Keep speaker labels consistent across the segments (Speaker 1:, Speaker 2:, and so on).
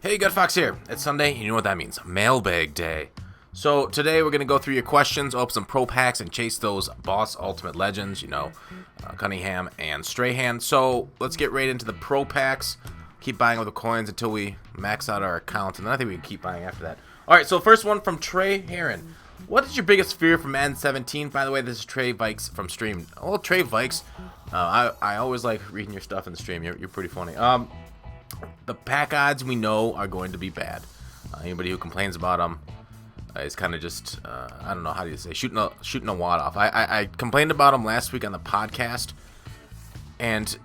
Speaker 1: Hey, GutFoxx here. It's Sunday, and you know what that means. Mailbag day. So today we're going to go through your questions, open some pro packs, and chase those boss ultimate legends, Cunningham and Strahan. So let's get right into the pro packs. Keep buying all the coins until we max out our account, and then I think we can keep buying after that. Alright, so first one from Trey Heron. What is your biggest fear from Madden 17? By the way, this is Trey Vikes from stream. Oh, Trey Vikes. I always like reading your stuff in the stream. You're pretty funny. The pack odds we know are going to be bad. Anybody who complains about them is kind of just, I don't know, how do you say, shooting a wad off. I complained about them last week on the podcast, and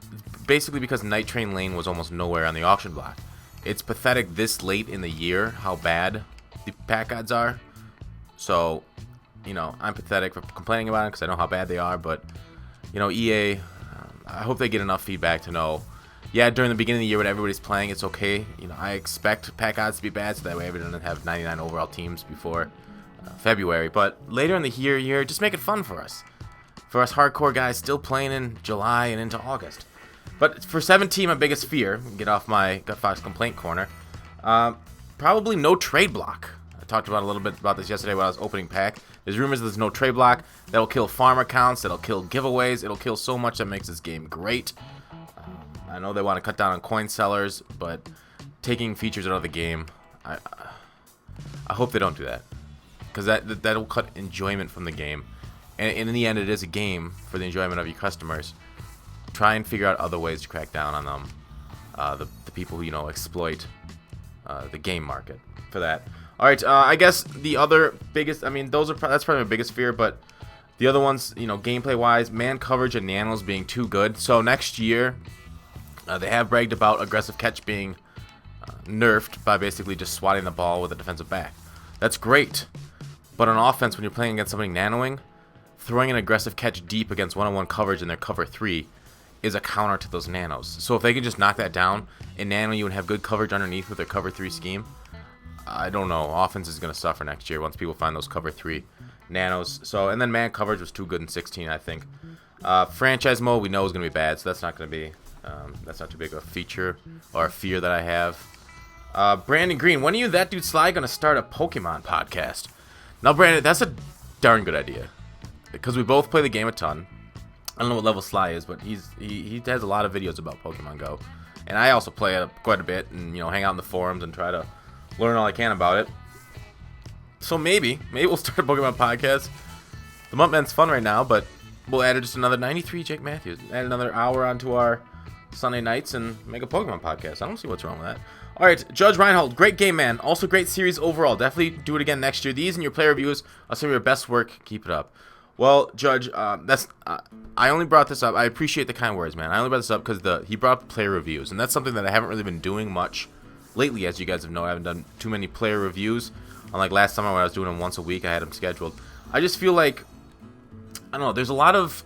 Speaker 1: basically because Night Train Lane was almost nowhere on the auction block. It's pathetic this late in the year how bad the pack odds are. So, I'm pathetic for complaining about it because I know how bad they are, but, EA, I hope they get enough feedback to know, yeah, during the beginning of the year when everybody's playing, it's okay. I expect pack odds to be bad, so that way we don't have 99 overall teams before February. But later in the year, just make it fun for us. For us hardcore guys still playing in July and into August. But for 17, my biggest fear, get off my GutFoxx complaint corner, probably no trade block. I talked about a little bit about this yesterday when I was opening pack. There's rumors there's no trade block. That'll kill farm accounts. That'll kill giveaways. It'll kill so much that makes this game great. I know they want to cut down on coin sellers, but taking features out of the game, I hope they don't do that, because that'll cut enjoyment from the game. And in the end, it is a game for the enjoyment of your customers. Try and figure out other ways to crack down on them, the people who exploit the game market for that. All right, I guess the other biggest, that's probably my biggest fear, but the other ones, gameplay wise, man coverage and nanos being too good. So next year, they have bragged about aggressive catch being nerfed by basically just swatting the ball with a defensive back. That's great, but on offense, when you're playing against somebody nanoing, throwing an aggressive catch deep against one-on-one coverage in their cover 3 is a counter to those nanos. So if they can just knock that down and nano you and have good coverage underneath with their cover 3 scheme, I don't know. Offense is going to suffer next year once people find those cover 3 nanos. So, and then man coverage was too good in 16, I think. Franchise mode we know is going to be bad, so that's not going to be... that's not too big of a feature or a fear that I have. Brandon Green, when are you That Dude Sly going to start a Pokemon podcast? Now, Brandon, that's a darn good idea, because we both play the game a ton. I don't know what level Sly is, but he has a lot of videos about Pokemon Go, and I also play it quite a bit and hang out in the forums and try to learn all I can about it. So maybe we'll start a Pokemon podcast. The Muttman's fun right now, but we'll add just another 93 Jake Matthews, add another hour onto our Sunday nights and make a Pokemon podcast. I don't see what's wrong with that. All right, Judge Reinhold, great game, man. Also great series overall. Definitely do it again next year. These and your player reviews are some of your best work. Keep it up. Well, Judge, I only brought this up. I appreciate the kind words, man. I only brought this up because he brought up player reviews, and that's something that I haven't really been doing much lately, as you guys have known. I haven't done too many player reviews. Unlike last summer when I was doing them once a week, I had them scheduled. I just feel like, I don't know, there's a lot of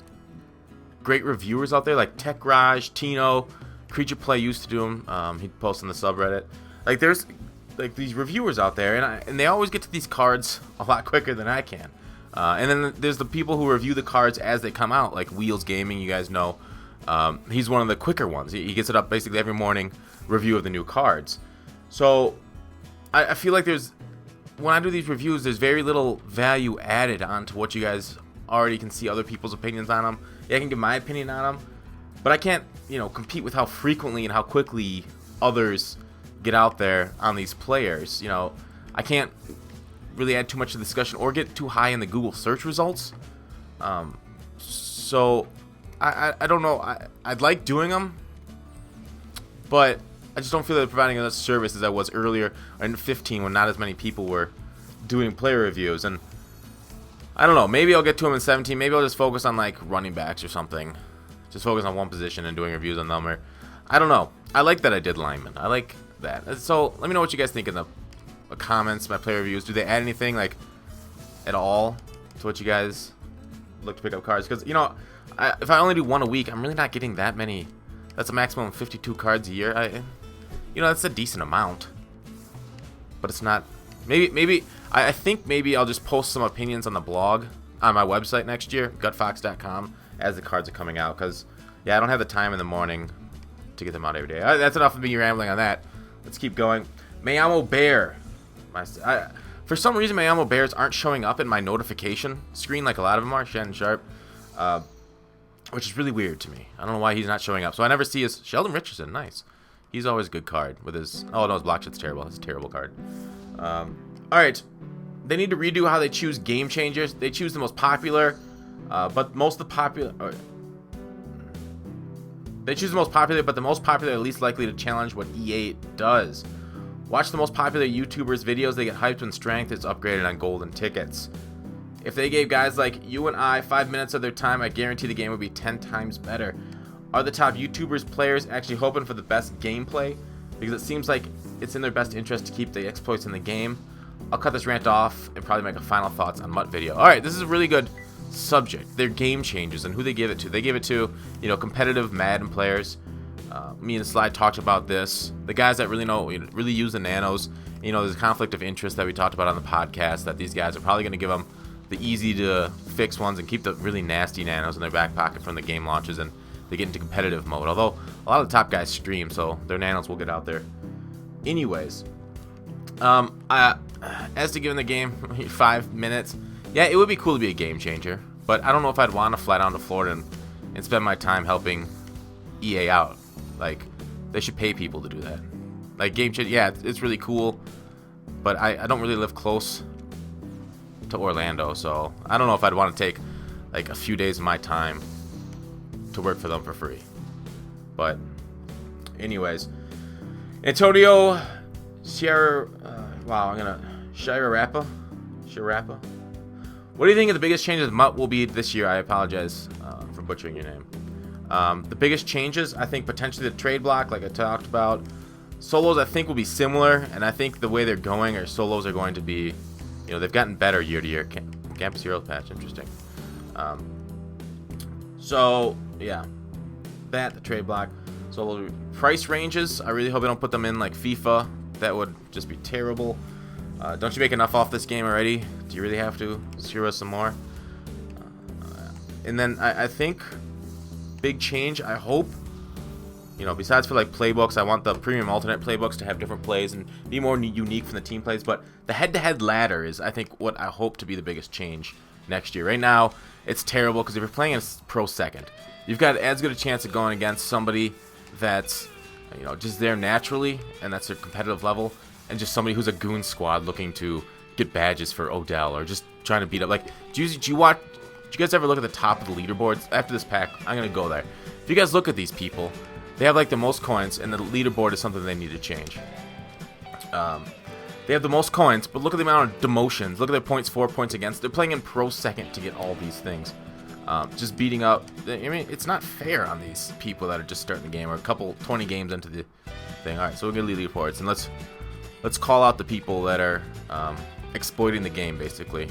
Speaker 1: great reviewers out there like Tech Raj, Tino, Creature Play used to do them. He'd post on the subreddit. Like there's like these reviewers out there, and they always get to these cards a lot quicker than I can. And then there's the people who review the cards as they come out, like Wheels Gaming. You guys know he's one of the quicker ones. He gets it up basically every morning, review of the new cards. So I feel like when I do these reviews, there's very little value added onto what you guys already can see other people's opinions on them. Yeah, I can give my opinion on them, but I can't, compete with how frequently and how quickly others get out there on these players. I can't really add too much to the discussion or get too high in the Google search results. So I don't know. I'd like doing them, but I just don't feel like providing enough service as I was earlier in 15 when not as many people were doing player reviews. And I don't know, maybe I'll get to them in 17. Maybe I'll just focus on like running backs or something. Just focus on one position and doing reviews on them. Or I don't know. I like that I did linemen. I like that. So let me know what you guys think in the comments, my player reviews. Do they add anything like at all to what you guys look to pick up cards? Because if I only do one a week, I'm really not getting that many. That's a maximum of 52 cards a year. That's a decent amount, but it's not. Maybe I think maybe I'll just post some opinions on the blog on my website next year, GutFoxx.com, as the cards are coming out. Because I don't have the time in the morning to get them out every day. That's enough of me rambling on that. Let's keep going. Mayamo Bear. For some reason, Mayamo Bears aren't showing up in my notification screen like a lot of them are. Shannon Sharp. Which is really weird to me. I don't know why he's not showing up. So I never see his... Sheldon Richardson, nice. He's always a good card with his... Oh, no, his block shot's terrible. That's a terrible card. Alright. They need to redo how they choose game changers. They choose the most popular, but most of the popular... They choose the most popular, but the most popular are least likely to challenge what EA does. Watch the most popular YouTubers' videos. They get hyped when strength is upgraded on golden tickets. If they gave guys like you and I 5 minutes of their time, I guarantee the game would be 10 times better. Are the top YouTubers players actually hoping for the best gameplay? Because it seems like it's in their best interest to keep the exploits in the game. I'll cut this rant off and probably make a final thoughts on Mutt video. Alright, this is a really good subject. Their game changes and who they give it to. They give it to, you know, competitive Madden players. Me and Slide talked about this. The guys that really know, really use the nanos. You know, there's a conflict of interest that we talked about on the podcast that these guys are probably going to give them the easy to fix ones and keep the really nasty nanos in their back pocket from the game launches and they get into competitive mode. Although a lot of the top guys stream, so their nanos will get out there. Anyways, as to giving the game 5 minutes, yeah, it would be cool to be a game changer, but I don't know if I'd want to fly down to Florida and spend my time helping EA out. Like, they should pay people to do that. Like, game change, yeah, it's really cool, but I don't really live close to Orlando, so I don't know if I'd want to take like a few days of my time to work for them for free. But anyways, Antonio Sierra, Shirarapa. What do you think of the biggest changes Mutt will be this year? I apologize for butchering your name. The biggest changes, I think potentially the trade block, like I talked about. Solos, I think, will be similar, and I think the way they're going, or solos are going to be, you know, they've gotten better year to year. Campus Heroes patch, interesting. So yeah, the trade block. So price ranges, I really hope they don't put them in like FIFA. That would just be terrible. Don't you make enough off this game already? Do you really have to screw us some more? And then I think big change, I hope, you know, besides for like playbooks, I want the premium alternate playbooks to have different plays and be more unique from the team plays. But the head-to-head ladder is, I think, what I hope to be the biggest change next year. Right now, it's terrible because if you're playing a pro second, you've got as good a chance of going against somebody that's, you know, just there naturally, and that's their competitive level, and just somebody who's a goon squad looking to get badges for Odell or just trying to beat up. Like, do you guys ever look at the top of the leaderboards? After this pack, I'm gonna go there. If you guys look at these people, they have like the most coins, and the leaderboard is something they need to change. They have the most coins, but look at the amount of demotions. Look at their points for, points against. They're playing in pro second to get all these things. Just beating up. I mean, it's not fair on these people that are just starting the game or 20 games into the thing. All right, so we're gonna leaderboards, and let's call out the people that are exploiting the game, basically.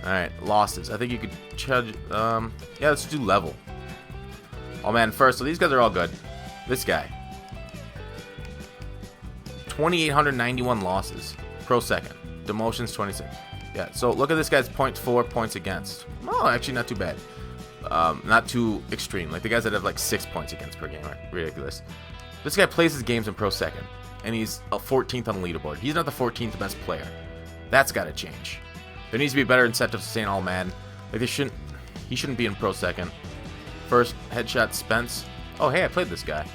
Speaker 1: All right, losses. I think you could judge. Yeah, let's do level. Oh man, first, so these guys are all good. This guy, 2,891 losses, pro second, demotions 26. Yeah, so look at this guy's 0.4 points against. Oh, actually not too bad. Not too extreme. Like the guys that have like 6 points against per game are ridiculous. This guy plays his games in pro second, and he's a 14th on the leaderboard. He's not the 14th best player. That's got to change. There needs to be better incentives to stay in all Madden. Like he shouldn't be in pro second. First, Headshot Spence. Oh, hey, I played this guy.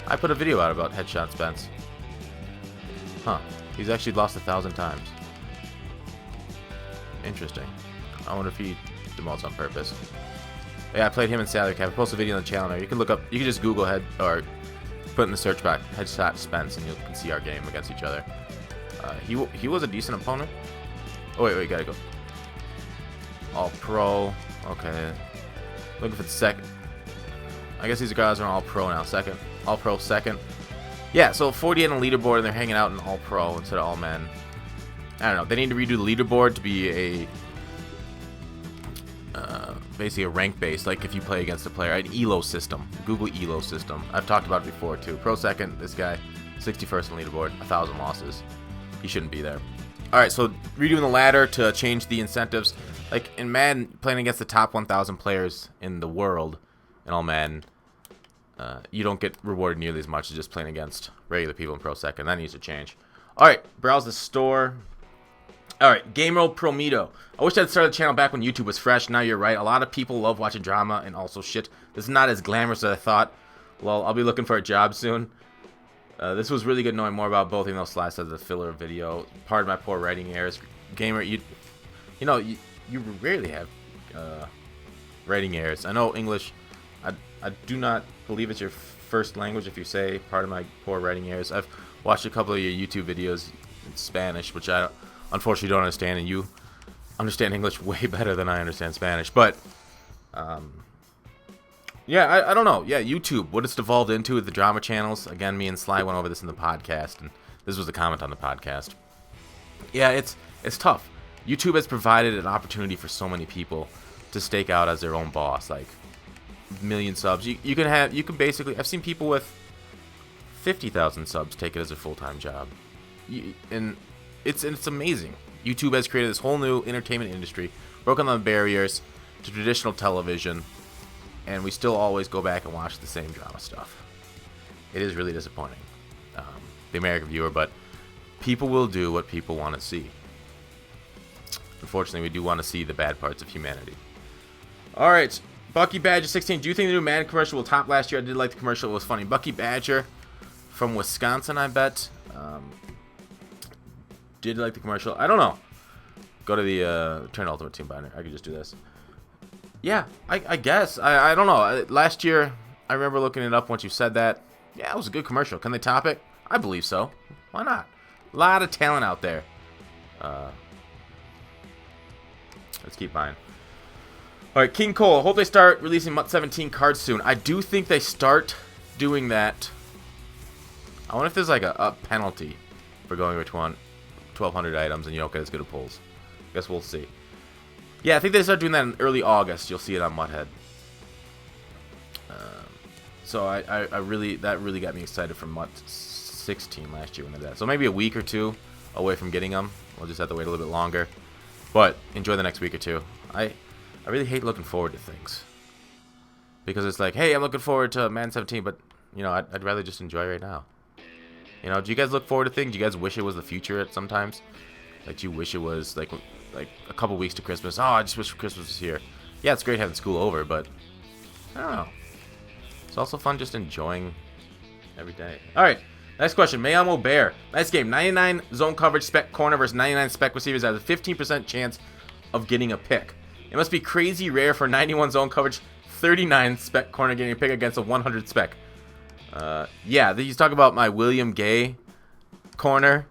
Speaker 1: I put a video out about Headshot Spence. Huh. He's actually lost 1,000 times. Interesting. I wonder if he demotes on purpose. Yeah, I played him in Salary Cap. I posted a video on the channel there. You can look up, you can just Google or put in the search box Headshot Spence and you can see our game against each other. He was a decent opponent. Oh, wait, gotta go. All pro. Okay. Looking for the second. I guess these guys are all pro now. Second. All pro second. Yeah, so 48 on the leaderboard and they're hanging out in all pro instead of all men. I don't know. They need to redo the leaderboard to be a basically a rank base, like if you play against a player, an ELO system. Google ELO system. I've talked about it before too. Pro second, this guy, 61st on the leaderboard, 1,000 losses. He shouldn't be there. Alright, so redoing the ladder to change the incentives. Like in Madden, playing against the top 1,000 players in the world in all Madden, you don't get rewarded nearly as much as just playing against regular people in Pro Second. That needs to change. All right, browse the store. All right, Game World Prometo. I wish I'd started the channel back when YouTube was fresh. Now you're right. A lot of people love watching drama and also shit. This is not as glamorous as I thought. Well, I'll be looking for a job soon. This was really good knowing more about both, even though Sly says the filler video. Pardon my poor writing errors. Gamer, you rarely have writing errors. I know English. I do not believe it's your first language if you say pardon my poor writing errors. I've watched a couple of your YouTube videos in Spanish, which I unfortunately don't understand, and you understand English way better than I understand Spanish. But yeah, I don't know. Yeah, YouTube, what it's devolved into with the drama channels. Again, me and Sly went over this in the podcast, and this was a comment on the podcast. Yeah, it's tough. YouTube has provided an opportunity for so many people to stake out as their own boss, like million subs. You can basically, I've seen people with 50,000 subs take it as a full-time job, and it's amazing. YouTube has created this whole new entertainment industry, broken down the barriers to traditional television, and we still always go back and watch the same drama stuff. It is really disappointing, the American viewer, but people will do what people want to see. Unfortunately, we do want to see the bad parts of humanity. All right, Bucky Badger 16. Do you think the new Madden commercial will top last year? I did like the commercial. It was funny. Bucky Badger from Wisconsin, I bet. Did like the commercial. I don't know. Go to the Turn Ultimate Team banner. I could just do this. Yeah, I guess. I don't know. Last year, I remember looking it up once you said that. Yeah, it was a good commercial. Can they top it? I believe so. Why not? A lot of talent out there. Let's keep buying. All right, King Cole. Hope they start releasing MUT 17 cards soon. I do think they start doing that. I wonder if there's like a penalty for going with 1,200 items and you don't get as good of pulls. Guess we'll see. Yeah, I think they start doing that in early August. You'll see it on Mutthead. So that really got me excited for MUT 16 last year when they did that. So maybe a week or two away from getting them. We'll just have to wait a little bit longer. But enjoy the next week or two. I really hate looking forward to things, because it's like, hey, I'm looking forward to Madden 17, but you know, I'd rather just enjoy right now. You know, do you guys look forward to things? Do you guys wish it was the future at sometimes? Like, you wish it was like a couple weeks to Christmas. Oh, I just wish Christmas was here. Yeah, it's great having school over, but I don't know. It's also fun just enjoying every day. All right, next question. Mayamo Bear. Nice game. 99 zone coverage spec corner versus 99 spec receivers has a 15% chance of getting a pick. It must be crazy rare for 91 zone coverage, 39 spec corner getting a pick against a 100 spec. Yeah, he's talking about my William Gay corner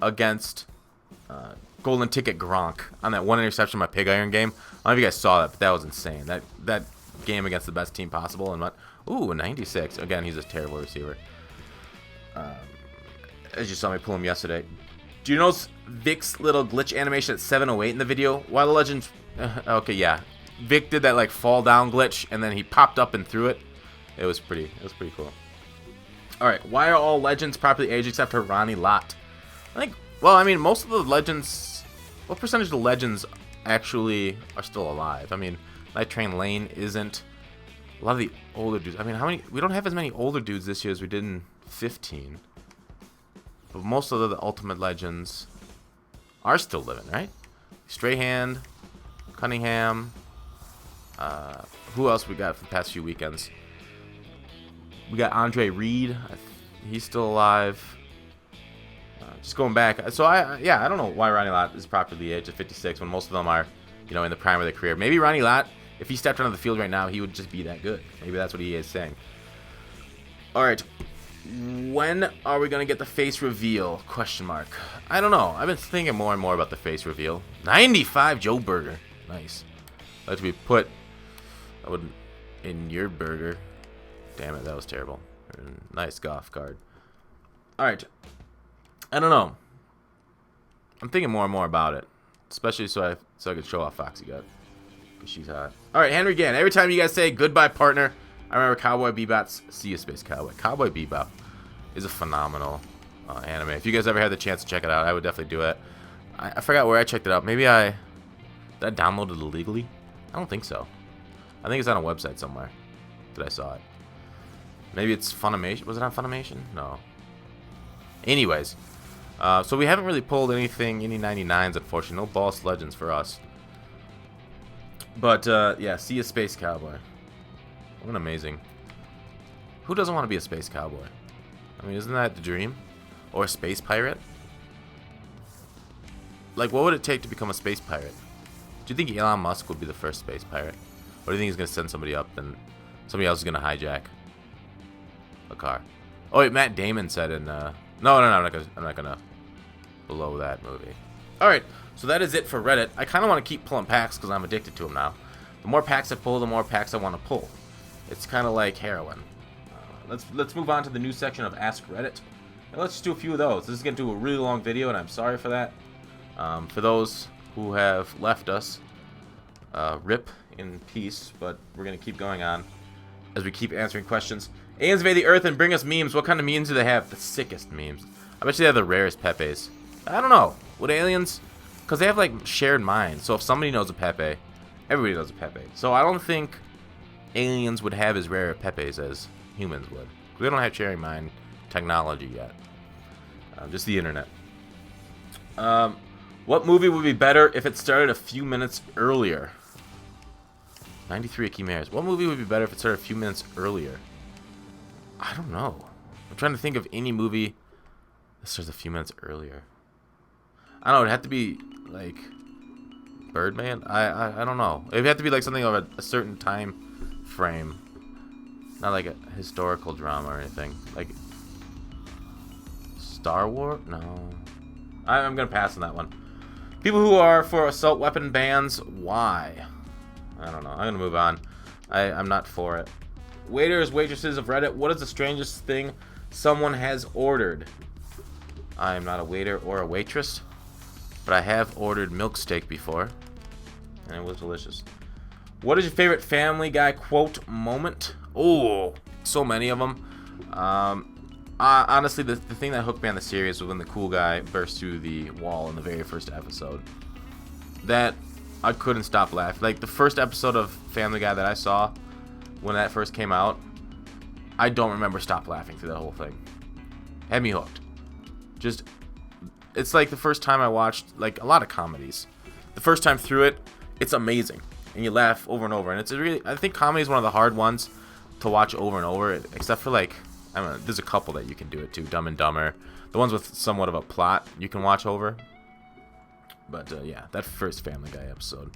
Speaker 1: against Golden Ticket Gronk on that one interception in my Pig Iron game. I don't know if you guys saw that, but that was insane. That game against the best team possible. And ooh, a 96. Again, he's a terrible receiver. As you saw me pull him yesterday. Do you notice Vic's little glitch animation at 708 in the video? While the Legends... okay, yeah. Vic did that like fall down glitch, and then he popped up and threw it. It was pretty cool. Alright, why are all Legends properly aged except for Ronnie Lott? Well, I mean, most of the Legends... What percentage of the Legends actually are still alive? I mean, Night Train Lane isn't. A lot of the older dudes... I mean, how many... We don't have as many older dudes this year as we did in 15. But most of the Ultimate Legends are still living, right? Strahan, Cunningham. Who else we got for the past few weekends? We got Andre Reed. He's still alive. Just going back. So, I don't know why Ronnie Lott is properly aged at 56 when most of them are, you know, in the prime of their career. Maybe Ronnie Lott, if he stepped onto the field right now, he would just be that good. Maybe that's what he is saying. All right. When are we going to get the face reveal? Question mark. I don't know. I've been thinking more and more about the face reveal. 95 Joe Burger. Nice. Let's be put in your burger. Damn it, that was terrible. Nice golf card. All right. I don't know. I'm thinking more and more about it, especially so I can show off Foxy Gut, because she's hot. All right, Henry Gann. Every time you guys say goodbye, partner, I remember Cowboy Bebop's See You Space Cowboy. Cowboy Bebop is a phenomenal anime. If you guys ever had the chance to check it out, I would definitely do it. I forgot where I checked it out. Maybe did I download it illegally? I don't think so. I think it's on a website somewhere that I saw it. Maybe it's Funimation. Was it on Funimation? No. Anyways, so we haven't really pulled anything, any 99s, unfortunately. No Boss Legends for us. But, yeah, see a Space Cowboy. What amazing. Who doesn't want to be a Space Cowboy? I mean, isn't that the dream? Or a Space Pirate? Like, what would it take to become a Space Pirate? Do you think Elon Musk would be the first Space Pirate? Or do you think he's going to send somebody up and somebody else is going to hijack a car? Oh, wait, Matt Damon said in, no, I'm not gonna blow that movie. Alright, so that is it for Reddit. I kind of want to keep pulling packs because I'm addicted to them now. The more packs I pull, the more packs I want to pull. It's kind of like heroin. Let's move on to the new section of Ask Reddit. And let's just do a few of those. This is going to do a really long video, and I'm sorry for that. For those who have left us, rip in peace, but we're going to keep going on as we keep answering questions. Aliens invade the Earth and bring us memes. What kind of memes do they have? The sickest memes. I bet you they have the rarest Pepes. I don't know. Would aliens... Because they have, like, shared minds. So if somebody knows a Pepe, everybody knows a Pepe. So I don't think aliens would have as rare Pepes as humans would. We don't have sharing mind technology yet. Just the internet. What movie would be better if it started a few minutes earlier? 93 Chimeras. What movie would be better if it started a few minutes earlier? I don't know. I'm trying to think of any movie that starts a few minutes earlier. I don't know. It'd have to be like Birdman. I don't know. It'd have to be like something of a certain time frame. Not like a historical drama or anything. Like Star Wars? No. I'm gonna pass on that one. People who are for assault weapon bans, why? I don't know. I'm gonna move on. I'm not for it. Waiters, waitresses of Reddit, what is the strangest thing someone has ordered? I am not a waiter or a waitress, but I have ordered milk steak before, and it was delicious. What is your favorite Family Guy quote moment? Oh, so many of them. Honestly, the thing that hooked me on the series was when the cool guy burst through the wall in the very first episode. That I couldn't stop laughing. Like the first episode of Family Guy that I saw when that first came out, I don't remember stop laughing through that whole thing. Had me hooked. Just, it's like the first time I watched like a lot of comedies. The first time through it, it's amazing, and you laugh over and over. And it's a really, I think comedy is one of the hard ones to watch over and over, except for like, I don't know, there's a couple that you can do it too. Dumb and Dumber, the ones with somewhat of a plot you can watch over. But yeah, that first Family Guy episode.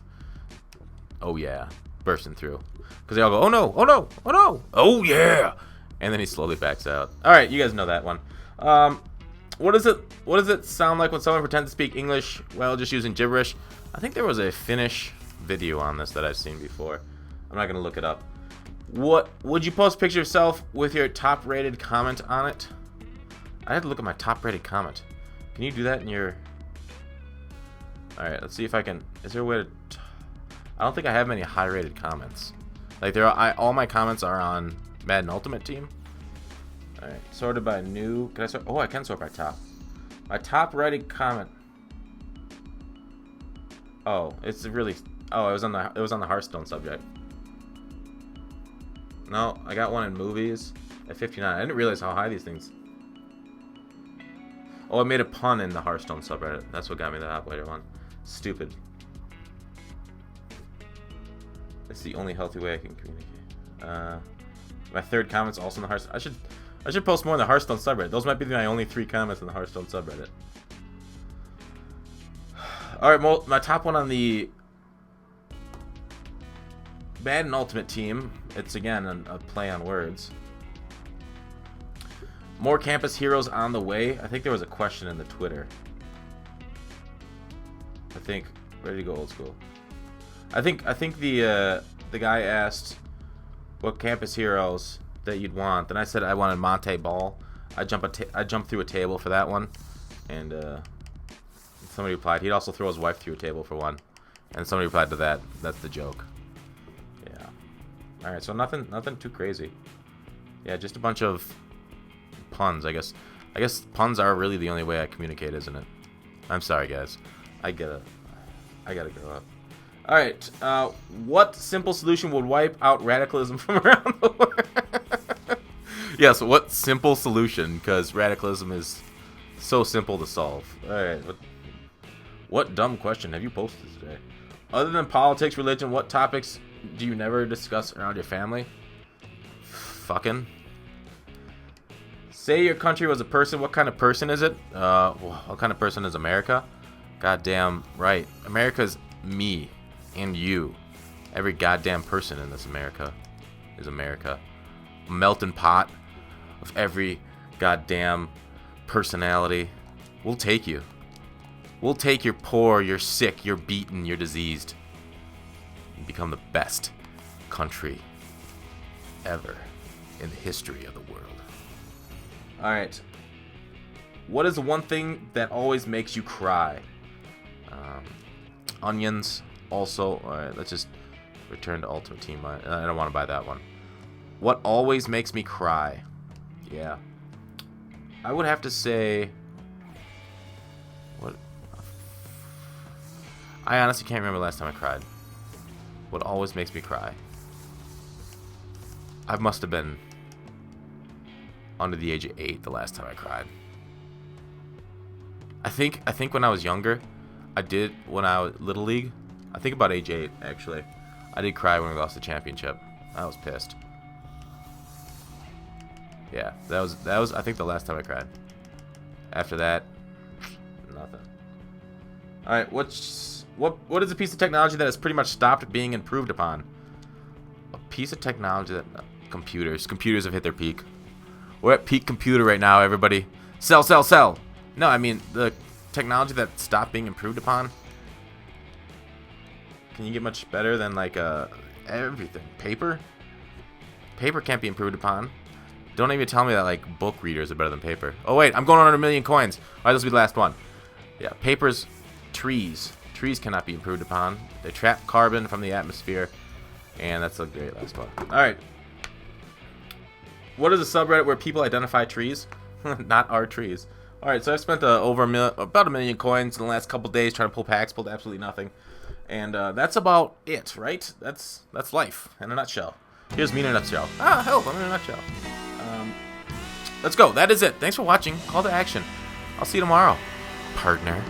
Speaker 1: Oh yeah, bursting through, because they all go, oh no, oh no, oh no, oh yeah, and then he slowly backs out. All right, you guys know that one. What does it sound like when someone pretends to speak English while just using gibberish? I think there was a Finnish video on this that I've seen before. I'm not gonna look it up. What would you post a picture of yourself with your top-rated comment on it? I had to look at my top-rated comment. Can you do that in your? All right, let's see if I can. Is there a way to? I don't think I have many high-rated comments. Like all my comments are on Madden Ultimate Team. All right, sorted by new. Can I sort? Oh, I can sort by top. My top-rated comment. Oh, it's really. Oh, it was on the Hearthstone subject. No, I got one in movies at 59. I didn't realize how high these things. Oh, I made a pun in the Hearthstone subreddit. That's what got me the top-rated one. Stupid. It's the only healthy way I can communicate. My third comment's also in the Hearthstone. I should post more in the Hearthstone subreddit. Those might be my only 3 comments in the Hearthstone subreddit. Alright, my top one on the Madden Ultimate Team. It's again a play on words. More campus heroes on the way. I think there was a question in the Twitter. I think ready to go old school. I think the guy asked what campus heroes that you'd want. Then I said I wanted Monte Ball. I jumped through a table for that one, and somebody replied he'd also throw his wife through a table for one, and somebody replied to that. That's the joke. Yeah. All right, so nothing too crazy. Yeah, just a bunch of puns, I guess. I guess puns are really the only way I communicate, isn't it? I'm sorry, guys. I gotta grow up. All right. What simple solution would wipe out radicalism from around the world? Yes, what simple solution? Because radicalism is so simple to solve. All right. What dumb question have you posted today? Other than politics, religion, what topics do you never discuss around your family? Fucking. Say your country was a person. What kind of person is it? What kind of person is America? Goddamn right. America's me and you. Every goddamn person in this America is America. A melting pot of every goddamn personality. We'll take you. We'll take your poor, you're sick, you're beaten, you're diseased. And become the best country ever in the history of the world. Alright. What is the one thing that always makes you cry? Onions. Also, alright, let's just return to Ultimate Team. I don't want to buy that one. What always makes me cry? Yeah. I would have to say... What? I honestly can't remember the last time I cried. What always makes me cry? I must have been under the age of 8 the last time I cried. I think when I was younger, I did when I was Little League. I think about age 8 actually. I did cry when we lost the championship. I was pissed. Yeah, that was I think the last time I cried. After that, nothing. All right, what is a piece of technology that has pretty much stopped being improved upon? A piece of technology that computers have hit their peak. We're at peak computer right now, everybody. Sell, sell, sell. No, I mean the technology that stopped being improved upon. Can you get much better than like everything? Paper can't be improved upon. Don't even tell me that like book readers are better than paper. Oh wait, I'm going on 100 million coins. All right, this will be the last one. Yeah, paper's trees. Trees cannot be improved upon. They trap carbon from the atmosphere, and that's a great last one. All right. What is a subreddit where people identify trees? Not our trees. All right, so I've spent about 1 million coins in the last couple days trying to pull packs, pulled absolutely nothing, and that's about it, right? That's life in a nutshell. Here's me in a nutshell. Ah, help! I'm in a nutshell. Let's go. That is it. Thanks for watching. Call to action. I'll see you tomorrow, partner.